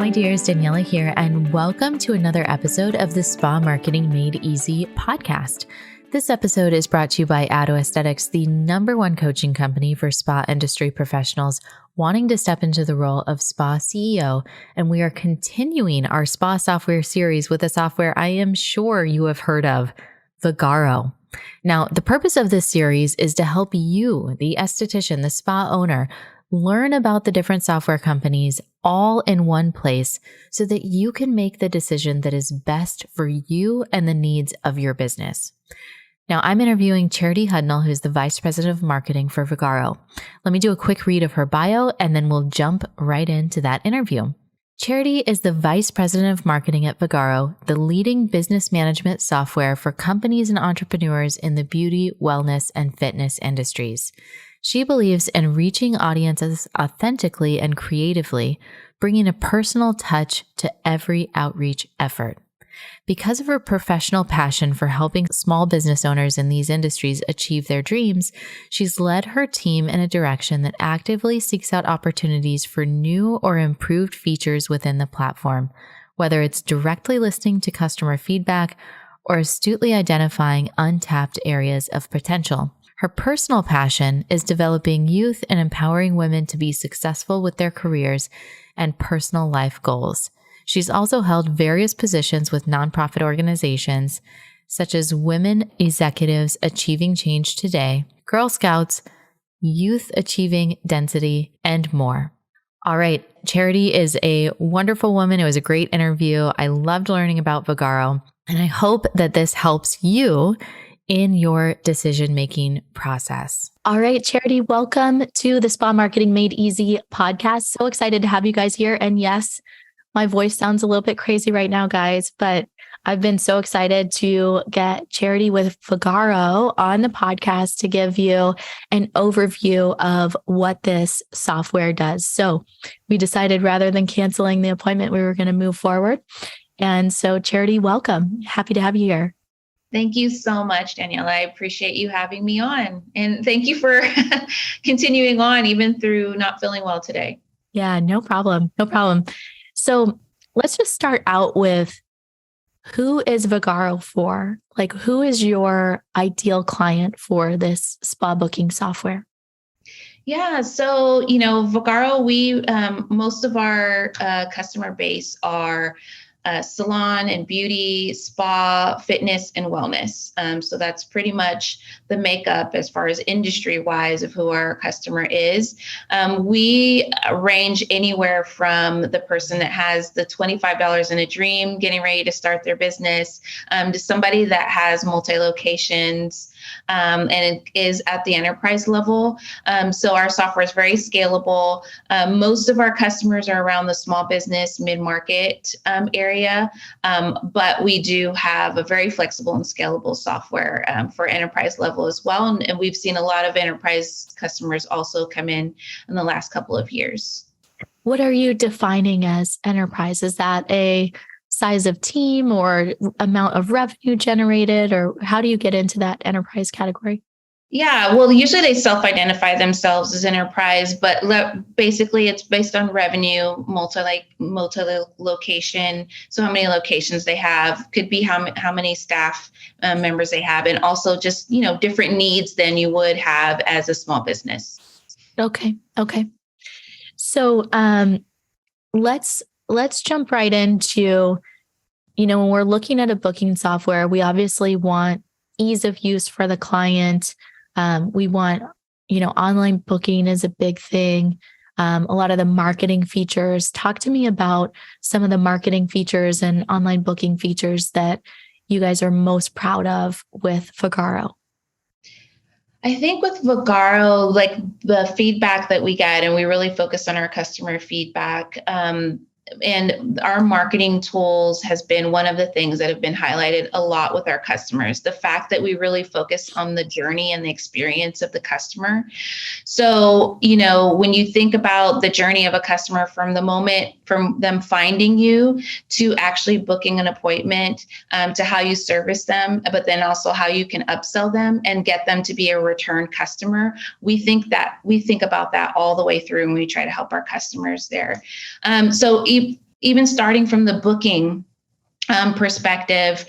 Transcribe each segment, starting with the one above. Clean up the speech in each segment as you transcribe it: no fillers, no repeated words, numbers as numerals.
my dears, Daniela here, and welcome to another episode of the Spa Marketing Made Easy podcast. This episode is brought to you by Addons, the #1 coaching company for spa industry professionals wanting to step into the role of spa CEO, and we are continuing our spa software series with a software I am sure you have heard of, Vagaro. Now, the purpose of this series is to help you, the esthetician, the spa owner, learn about the different software companies all in one place so that you can make the decision that is best for you and the needs of your business. Now, I'm interviewing Charity Hudnall, who's the Vice President of Marketing for Vagaro. Let me do a quick read of her bio, and then we'll jump right into that interview. Charity is the Vice President of Marketing at Vagaro, the leading business management software for companies and entrepreneurs in the beauty, wellness, and fitness industries. She believes in reaching audiences authentically and creatively, bringing a personal touch to every outreach effort. Because of her professional passion for helping small business owners in these industries achieve their dreams, she's led her team in a direction that actively seeks out opportunities for new or improved features within the platform, whether it's directly listening to customer feedback or astutely identifying untapped areas of potential. Her personal passion is developing youth and empowering women to be successful with their careers and personal life goals. She's also held various positions with nonprofit organizations such as Women Executives Achieving Change Today, Girl Scouts, Youth Achieving Density, and more. All right, Charity is a wonderful woman. It was a great interview. I loved learning about Vagaro, and I hope that this helps you in your decision-making process. All right, Charity, welcome to the Spa Marketing Made Easy podcast. So excited to have you guys here. And yes, my voice sounds a little bit crazy right now, guys, but I've been so excited to get Charity with Vagaro on the podcast to give you an overview of what this software does. So we decided rather than canceling the appointment, we were going to move forward. And so Charity, welcome. Happy to have you here. Thank you so much, Daniela. I appreciate you having me on. And thank you for continuing on even through not feeling well today. Yeah, no problem. No problem. So let's just start out with, who is Vagaro for? Like, who is your ideal client for this spa booking software? Yeah, so, Vagaro, we, most of our customer base are salon and beauty, spa, fitness, and wellness. So that's pretty much the makeup as far as industry-wise of who our customer is. We range anywhere from the person that has the $25 in a dream, getting ready to start their business, to somebody that has multi-locations, and it is at the enterprise level. So our software is very scalable. Most of our customers are around the small business, mid-market area, but we do have a very flexible and scalable software for enterprise level as well. And we've seen a lot of enterprise customers also come in the last couple of years. What are you defining as enterprise? Is that a size of team or amount of revenue generated, or how do you get into that enterprise category? Yeah, well, usually they self-identify themselves as enterprise, but basically it's based on revenue, multi-location. So how many locations they have, could be how many staff members they have, and also just, different needs than you would have as a small business. Okay. So let's jump right into, when we're looking at a booking software, we obviously want ease of use for the client. We want, online booking is a big thing. A lot of the marketing features. Talk to me about some of the marketing features and online booking features that you guys are most proud of with Vagaro. I think with Vagaro, like the feedback that we get, and we really focus on our customer feedback, and our marketing tools has been one of the things that have been highlighted a lot with our customers. The fact that we really focus on the journey and the experience of the customer. So, when you think about the journey of a customer from the moment from them finding you to actually booking an appointment, to how you service them, but then also how you can upsell them and get them to be a return customer. We think about that all the way through, and we try to help our customers there. So even starting from the booking perspective,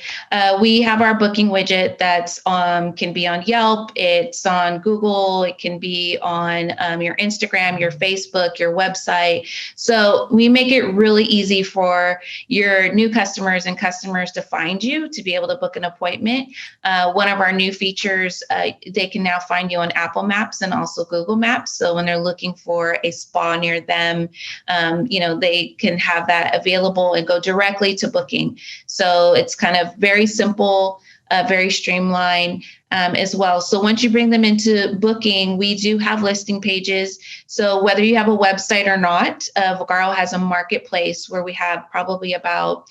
we have our booking widget that's can be on Yelp, it's on Google, it can be on your Instagram, your Facebook, your website. So we make it really easy for your new customers and customers to find you, to be able to book an appointment. One of our new features, they can now find you on Apple Maps and also Google Maps. So when they're looking for a spa near them, they can have that available and go directly to booking. So it's kind of very simple, very streamlined as well. So once you bring them into booking, we do have listing pages. So whether you have a website or not, Vagaro has a marketplace where we have probably about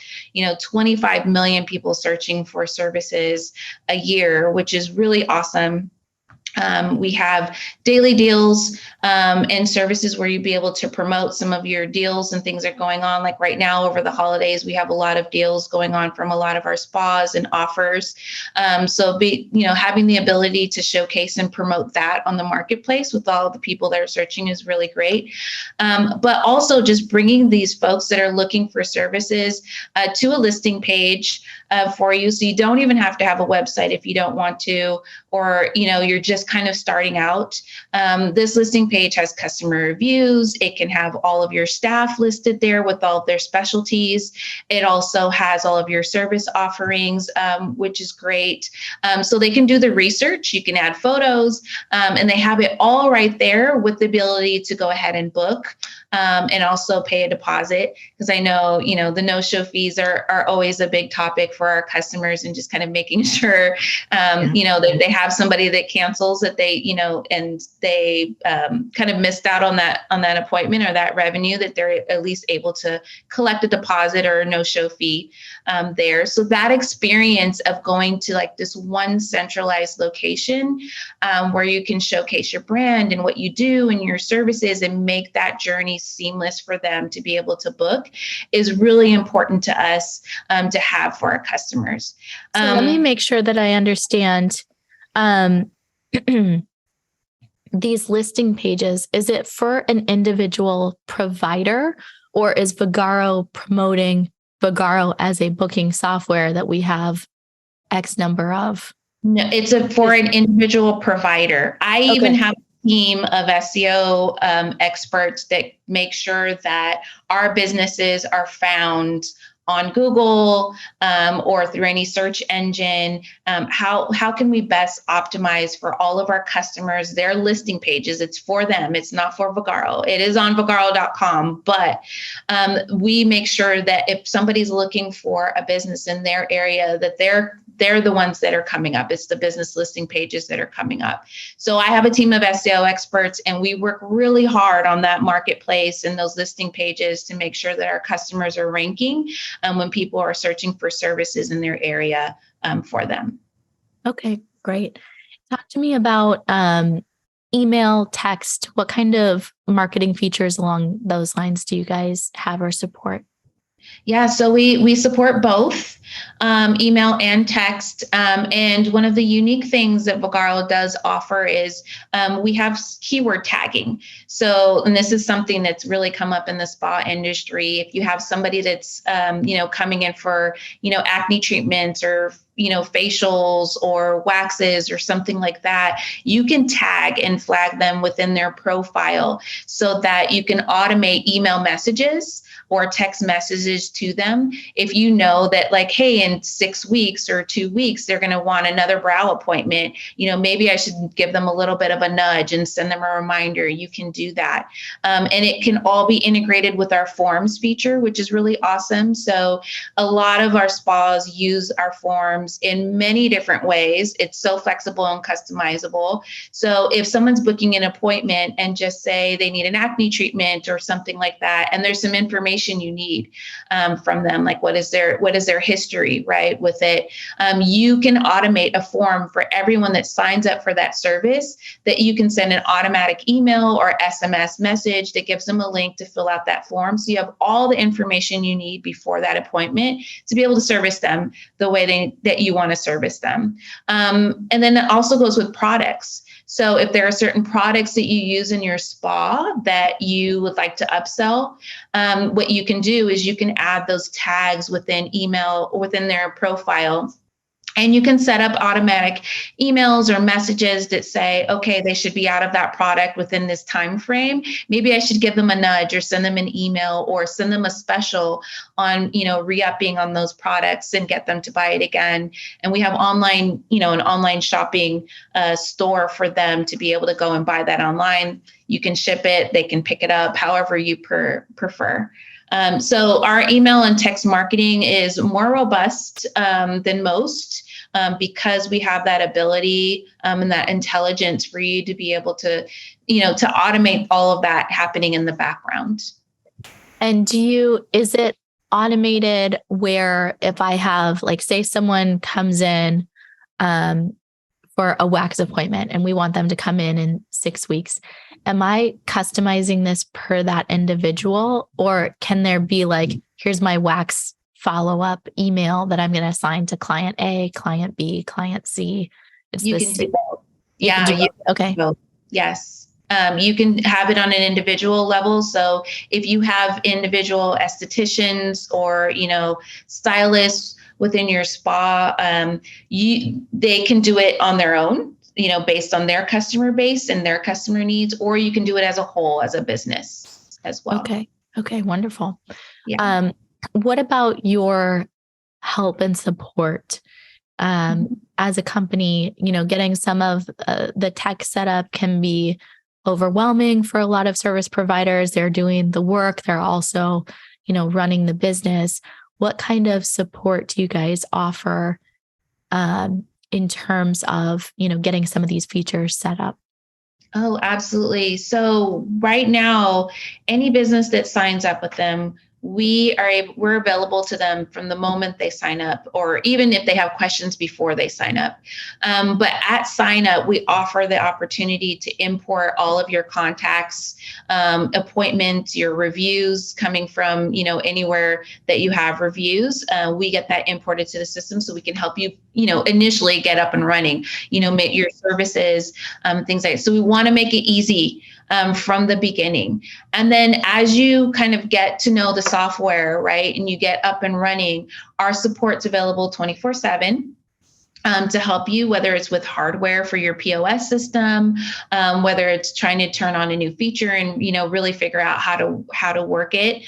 25 million people searching for services a year, which is really awesome. We have daily deals and services where you'd be able to promote some of your deals and things that are going on. Like right now over the holidays, we have a lot of deals going on from a lot of our spas and offers. So having the ability to showcase and promote that on the marketplace with all the people that are searching is really great. But also just bringing these folks that are looking for services to a listing page for you. So you don't even have to have a website if you don't want to, or you're just kind of starting out. This listing page has customer reviews. It can have all of your staff listed there with all of their specialties. It also has all of your service offerings, which is great. So they can do the research. You can add photos, and they have it all right there with the ability to go ahead and book. And also pay a deposit, because I know, the no-show fees are always a big topic for our customers, and just kind of making sure, that they have somebody that cancels, that they, and they kind of missed out on that appointment or that revenue, that they're at least able to collect a deposit or a no-show fee there. So that experience of going to like this one centralized location where you can showcase your brand and what you do and your services and make that journey seamless for them to be able to book is really important to us to have for our customers. So let me make sure that I understand. These listing pages, is it for an individual provider, or is Vagaro promoting Vagaro as a booking software that we have X number of? No, it's for an individual provider. I even have a team of SEO experts that make sure that our businesses are found on Google or through any search engine. How can we best optimize for all of our customers, their listing pages? It's for them. It's not for Vagaro. It is on Vagaro.com, but we make sure that if somebody's looking for a business in their area, that they're the ones that are coming up. It's the business listing pages that are coming up. So I have a team of SEO experts, and we work really hard on that marketplace and those listing pages to make sure that our customers are ranking when people are searching for services in their area for them. Okay, great. Talk to me about email, text. What kind of marketing features along those lines do you guys have or support? Yeah, so we support both email and text. And one of the unique things that Vagaro does offer is we have keyword tagging. So, and this is something that's really come up in the spa industry. If you have somebody that's, coming in for, acne treatments or facials or waxes or something like that, you can tag and flag them within their profile so that you can automate email messages or text messages to them. If you know that, like, hey, in 6 weeks or 2 weeks, they're going to want another brow appointment, maybe I should give them a little bit of a nudge and send them a reminder. You can do that. And it can all be integrated with our forms feature, which is really awesome. So a lot of our spas use our forms in many different ways. It's so flexible and customizable. So if someone's booking an appointment and just say they need an acne treatment or something like that, and there's some information you need from them, like what is their history, right, with it, you can automate a form for everyone that signs up for that service, that you can send an automatic email or SMS message that gives them a link to fill out that form. So you have all the information you need before that appointment to be able to service them the way that you want to service them. And then it also goes with products. So if there are certain products that you use in your spa that you would like to upsell, what you can do is you can add those tags within email or within their profile. And you can set up automatic emails or messages that say, okay, they should be out of that product within this time frame. Maybe I should give them a nudge or send them an email or send them a special on, re-upping on those products and get them to buy it again. And we have online, an online shopping store for them to be able to go and buy that online. You can ship it, they can pick it up however you prefer. So our email and text marketing is more robust than most because we have that ability and that intelligence for you to be able to, to automate all of that happening in the background. And is it automated where if I have, like, say someone comes in for a wax appointment and we want them to come in 6 weeks, am I customizing this per that individual, or can there be like, here's my wax follow-up email that I'm going to assign to client A, client B, client C? You can do both. Yeah. Okay. Yes. You can have it on an individual level. So if you have individual estheticians or, stylists within your spa, they can do it on their own, based on their customer base and their customer needs, or you can do it as a whole, as a business as well. Okay. Wonderful. Yeah. What about your help and support as a company? Getting some of the tech setup can be overwhelming for a lot of service providers. They're doing the work. They're also, running the business. What kind of support do you guys offer in terms of, getting some of these features set up? Oh, absolutely. So right now, any business that signs up with them, we're available to them from the moment they sign up, or even if they have questions before they sign up. But at sign up, we offer the opportunity to import all of your contacts, appointments, your reviews coming from, anywhere that you have reviews. We get that imported to the system so we can help you, initially get up and running, make your services, things like that. So we want to make it easy from the beginning. And then as you kind of get to know the software, right, and you get up and running, our support's available 24/7. To help you, whether it's with hardware for your POS system, whether it's trying to turn on a new feature and really figure out how to work it.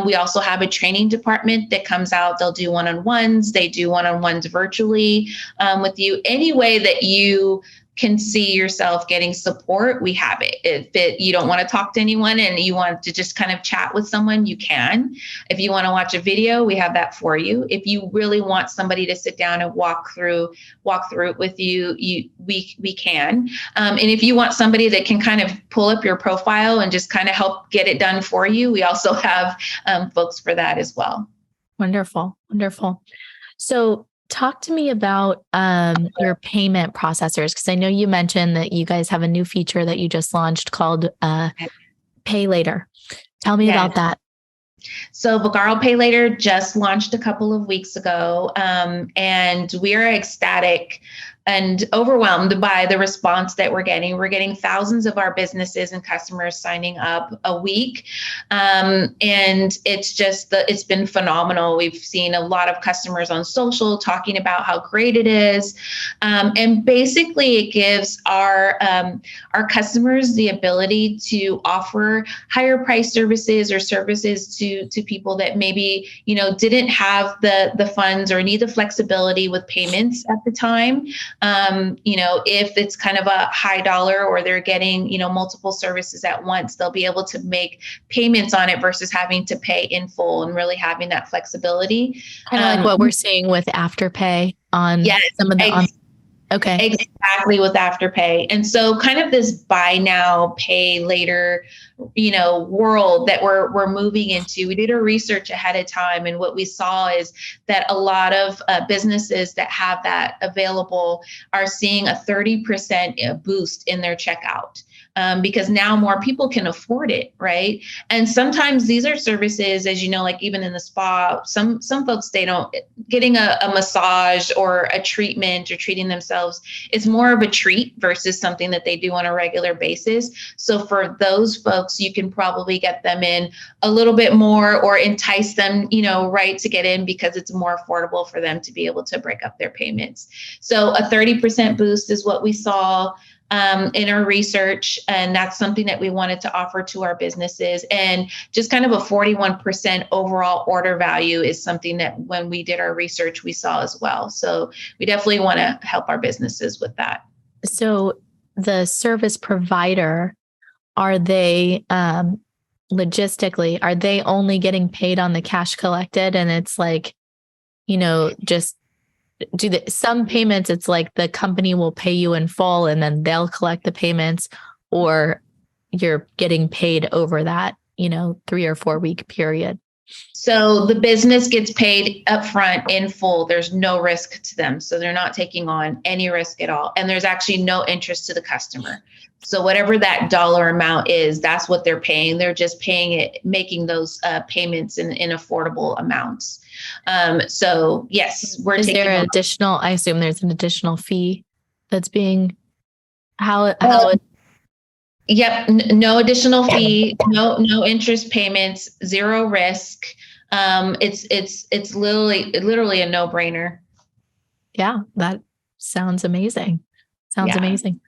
We also have a training department that comes out. They'll do one-on-ones. They do one-on-ones virtually with you. Any way that you can see yourself getting support, we have it. If you don't want to talk to anyone and you want to just kind of chat with someone, you can. If you want to watch a video, we have that for you. If you really want somebody to sit down and walk through it with you, we can. And if you want somebody that can kind of pull up your profile and just kind of help get it done for you, we also have folks for that as well. Wonderful. So talk to me about your payment processors, because I know you mentioned that you guys have a new feature that you just launched called Pay Later. Tell me about that. So Vagaro Pay Later just launched a couple of weeks ago, and we are ecstatic and overwhelmed by the response that we're getting. We're getting thousands of our businesses and customers signing up a week. And it's been phenomenal. We've seen a lot of customers on social talking about how great it is. And basically it gives our customers the ability to offer higher price services or services to people that maybe, didn't have the funds or need the flexibility with payments at the time. If it's kind of a high dollar or they're getting, multiple services at once, they'll be able to make payments on it versus having to pay in full and really having that flexibility. Kind of like what we're seeing with Afterpay on some of the... Okay. Exactly, with Afterpay. And so kind of this buy now, pay later, world that we're moving into. We did our research ahead of time, and what we saw is that a lot of businesses that have that available are seeing a 30% boost in their checkout. because now more people can afford it, right? And sometimes these are services, as you know, like even in the spa, some folks, they don't, getting a massage or a treatment or treating themselves is more of a treat versus something that they do on a regular basis. So for those folks, you can probably get them in a little bit more or entice them, right, to get in because it's more affordable for them to be able to break up their payments. So a 30% boost is what we saw in our research. And that's something that we wanted to offer to our businesses. And just kind of a 41% overall order value is something that when we did our research, we saw as well. So we definitely want to help our businesses with that. So the service provider, are they logistically, are they only getting paid on the cash collected? And it's like, just some payments, it's like the company will pay you in full and then they'll collect the payments, or you're getting paid over that, 3 or 4 week period. So the business gets paid upfront in full. There's no risk to them. So they're not taking on any risk at all. And there's actually no interest to the customer. So whatever that dollar amount is, that's what they're paying. They're just paying it, making those payments in affordable amounts. So yes, Is there an additional, I assume there's an additional fee that's being, Yep. No additional fee, no interest payments, zero risk. It's literally a no-brainer. Yeah, that sounds amazing. Amazing.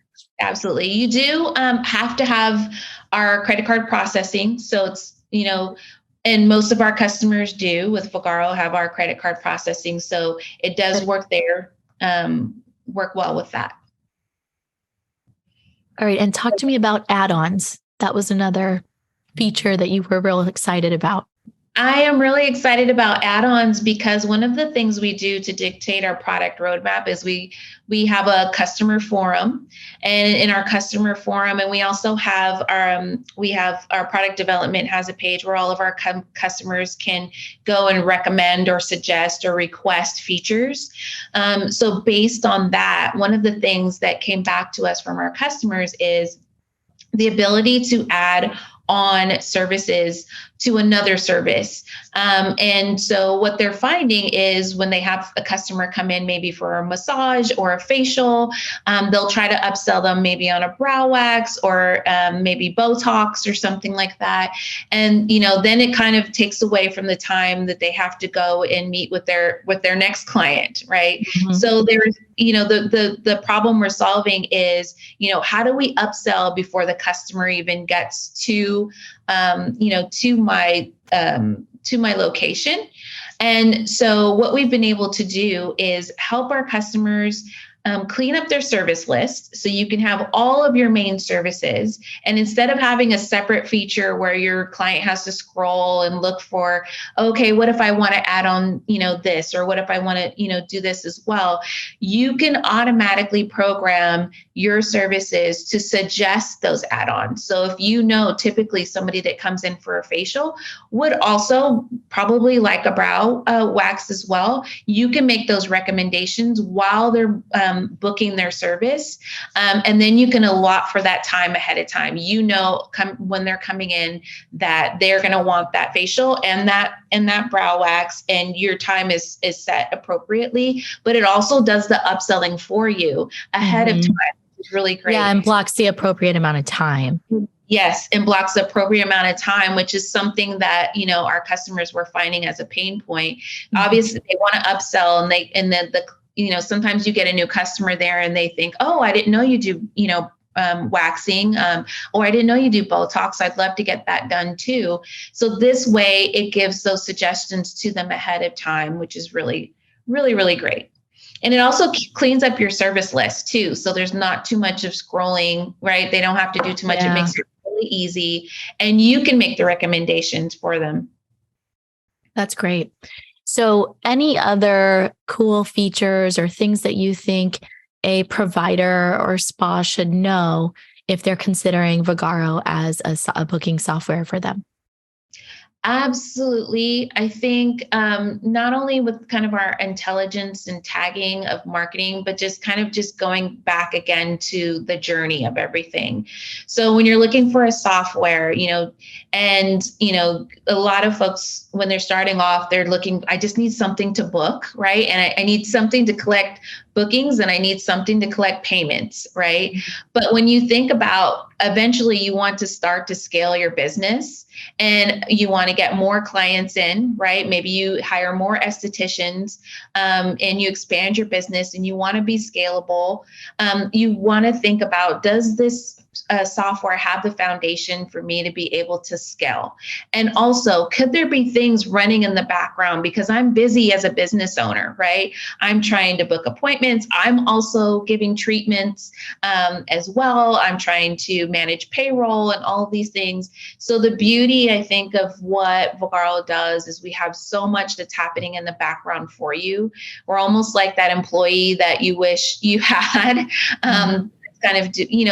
Absolutely. You do have to have our credit card processing. So it's, and most of our customers do with Vagaro have our credit card processing. So it does work there, work well with that. All right. And talk to me about add-ons. That was another feature that you were real excited about. I am really excited about add-ons because one of the things we do to dictate our product roadmap is we have a customer forum, and in our customer forum, and we also have our product development has a page where all of our customers can go and recommend or suggest or request features. So based on that, one of the things that came back to us from our customers is the ability to add on services to another service. And so what they're finding is when they have a customer come in, maybe for a massage or a facial, they'll try to upsell them maybe on a brow wax or maybe Botox or something like that. And, then it kind of takes away from the time that they have to go and meet with their next client, right? Mm-hmm. So there's, the problem we're solving is, how do we upsell before the customer even gets to my location? And so what we've been able to do is help our customers clean up their service list so you can have all of your main services. And instead of having a separate feature where your client has to scroll and look for, okay, what if I want to add on, this, or what if I want to, do this as well? You can automatically program your services to suggest those add-ons. So if typically somebody that comes in for a facial would also probably like a brow wax as well, you can make those recommendations while they're booking their service. And then you can allot for that time ahead of time. When they're coming in that they're going to want that facial and that brow wax, and your time is set appropriately, but it also does the upselling for you ahead of time. It's really great. Yeah, and blocks the appropriate amount of time. Yes, and blocks the appropriate amount of time, which is something that, our customers were finding as a pain point. Mm-hmm. Obviously, they want to upsell, and then sometimes you get a new customer there and they think, oh, I didn't know you do, waxing, or I didn't know you do Botox. I'd love to get that done too. So this way it gives those suggestions to them ahead of time, which is really, really, really great. And it also cleans up your service list too. So there's not too much of scrolling, right? They don't have to do too much. Yeah. It makes it really easy, and you can make the recommendations for them. That's great. So any other cool features or things that you think a provider or spa should know if they're considering Vagaro as a booking software for them? Absolutely. I think not only with kind of our intelligence and tagging of marketing, but just kind of just going back again to the journey of everything. So when you're looking for a software, and a lot of folks when they're starting off, they're looking, I just need something to book, right? And I need something to collect bookings and I need something to collect payments, right? But when you think about eventually you want to start to scale your business and you want to get more clients in, right? Maybe you hire more estheticians and you expand your business and you want to be scalable. You want to think about, does this software have the foundation for me to be able to scale? And also, could there be things running in the background because I'm busy as a business owner, right? I'm trying to book appointments. I'm also giving treatments as well. I'm trying to manage payroll and all of these things. So the beauty, I think, of what Vagaro does is we have so much that's happening in the background for you. We're almost like that employee that you wish you had. Kind of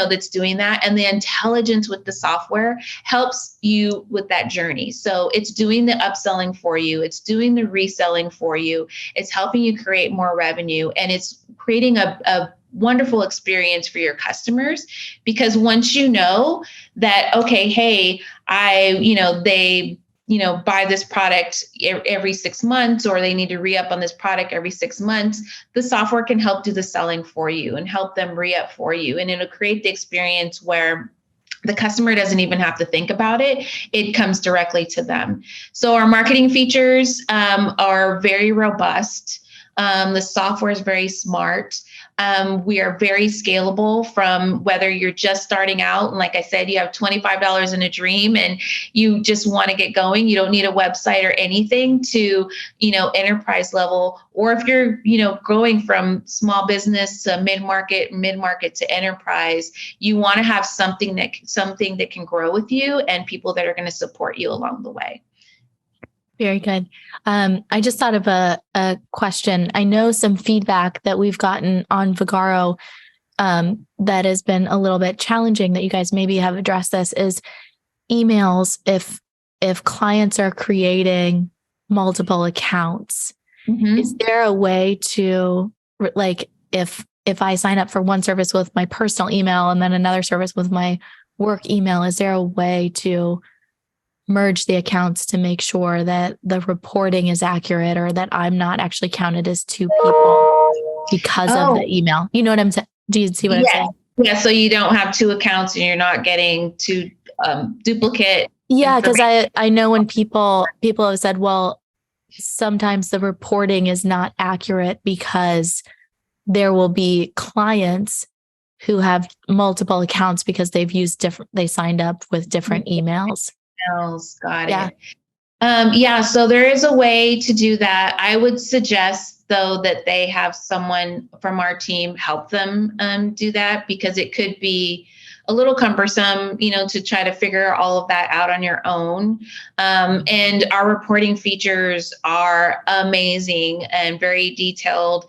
that's doing that, and the intelligence with the software helps you with that journey. So it's doing the upselling for you, it's doing the reselling for you, it's helping you create more revenue, and it's creating a wonderful experience for your customers. Because once you know that, okay, hey, they buy this product every 6 months, or they need to re-up on this product every 6 months, the software can help do the selling for you and help them re-up for you. And it'll create the experience where the customer doesn't even have to think about it. It comes directly to them. So our marketing features are very robust. The software is very smart. We are very scalable from whether you're just starting out. And like I said, you have $25 in a dream and you just want to get going. You don't need a website or anything to, enterprise level. Or if you're, growing from small business to mid-market to enterprise, you want to have something that can grow with you and people that are going to support you along the way. Very good. I just thought of a question. I know some feedback that we've gotten on Vagaro that has been a little bit challenging that you guys maybe have addressed this is emails. If clients are creating multiple accounts, is there a way to, like, if I sign up for one service with my personal email and then another service with my work email, is there a way to merge the accounts to make sure that the reporting is accurate or that I'm not actually counted as two people because of the email? You know what I'm saying? Do you see what I'm saying? Yeah. So you don't have two accounts and you're not getting two duplicate. Yeah. Cause I know when people have said, well, sometimes the reporting is not accurate because there will be clients who have multiple accounts because they signed up with different emails. Got it. So there is a way to do that. I would suggest, though, that they have someone from our team help them do that, because it could be a little cumbersome, to try to figure all of that out on your own. And our reporting features are amazing and very detailed,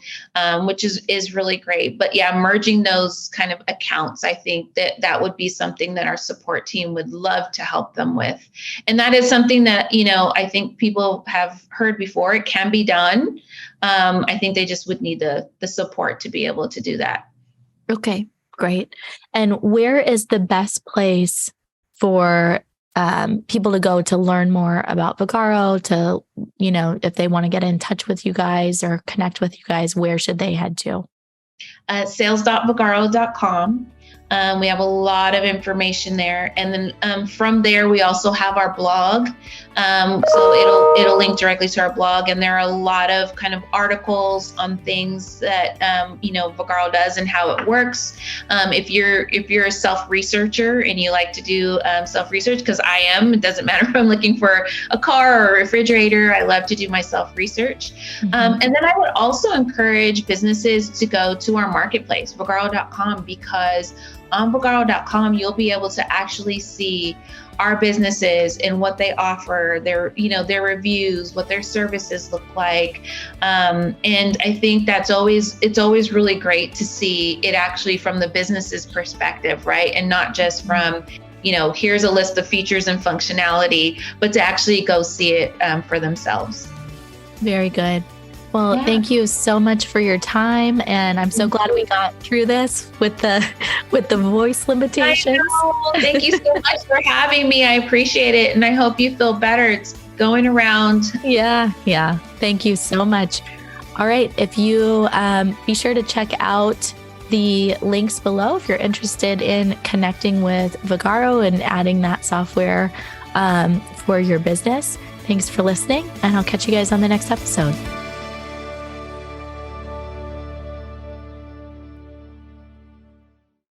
which is really great. But yeah, merging those kind of accounts, I think that would be something that our support team would love to help them with. And that is something that, I think people have heard before. It can be done. I think they just would need the support to be able to do that. Okay. Great. And where is the best place for people to go to learn more about Vagaro, to, if they want to get in touch with you guys or connect with you guys, where should they head to? Sales.vagaro.com. We have a lot of information there. And then from there, we also have our blog. So it'll link directly to our blog. And there are a lot of kind of articles on things that, Vagaro does and how it works. If you're a self-researcher and you like to do self-research, because I am, it doesn't matter if I'm looking for a car or a refrigerator, I love to do my self-research. And then I would also encourage businesses to go to our marketplace, Vagaro.com, because on Vagaro.com, you'll be able to actually see our businesses and what they offer, their reviews, what their services look like. And I think it's always really great to see it actually from the business's perspective, right? And not just from here's a list of features and functionality, but to actually go see it for themselves. Very good. Well, Thank you so much for your time. And I'm so glad we got through this with the voice limitations. Thank you so much for having me. I appreciate it. And I hope you feel better. It's going around. Yeah. Thank you so much. All right. If you be sure to check out the links below if you're interested in connecting with Vagaro and adding that software for your business. Thanks for listening, and I'll catch you guys on the next episode.